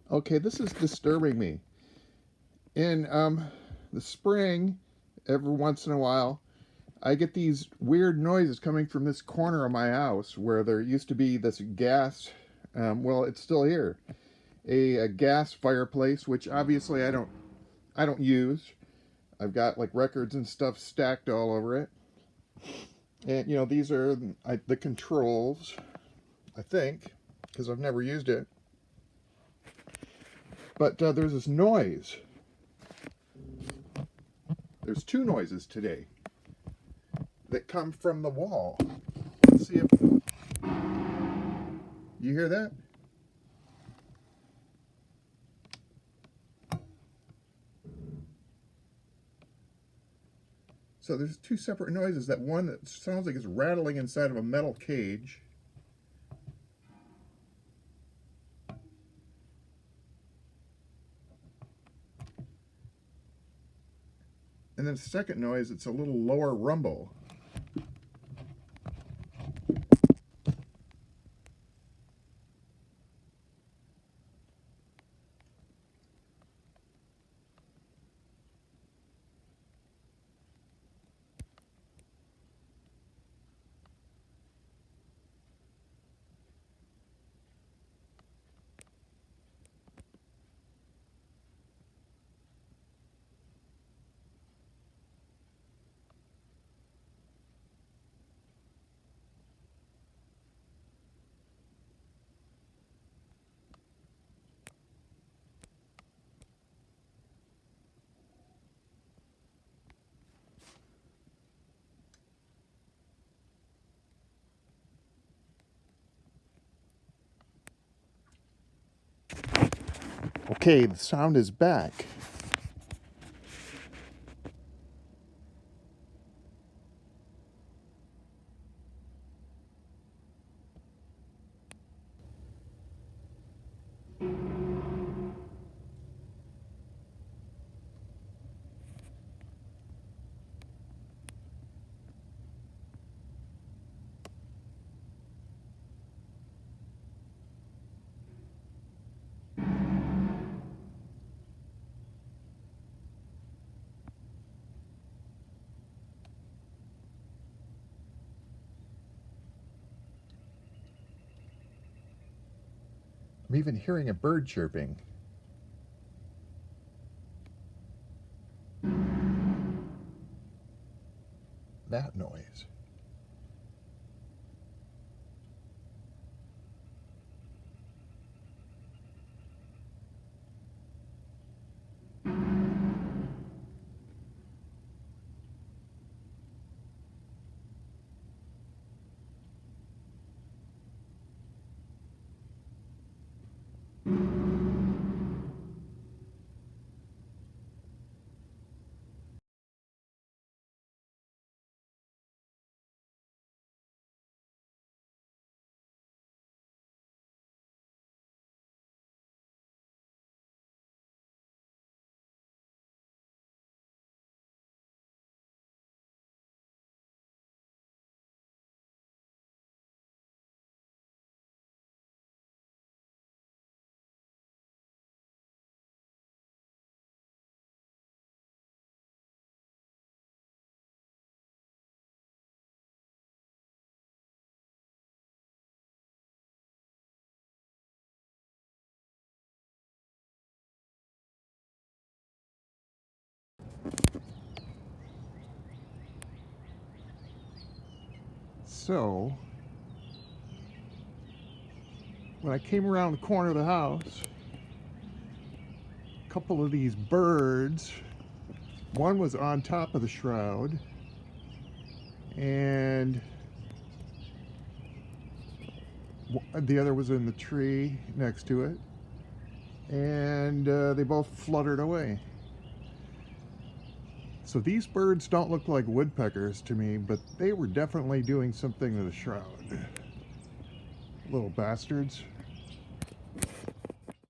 Okay, this is disturbing me. In the spring, every once in a while, I get these weird noises coming from this corner of my house where there used to be this gas. Well, it's still here. A gas fireplace, which obviously I don't use. I've got like records and stuff stacked all over it. And these are the controls, I think, because I've never used it. But there's this noise. There's two noises today that come from the wall. Let's see if you hear that. So there's two separate noises. That one that sounds like it's rattling inside of a metal cage. And then the second noise, it's a little lower rumble. Okay, the sound is back. I'm even hearing a bird chirping. That noise. So, when I came around the corner of the house, a couple of these birds, one was on top of the shroud, and the other was in the tree next to it, and they both fluttered away. So these birds don't look like woodpeckers to me, but they were definitely doing something to the shroud. Little bastards.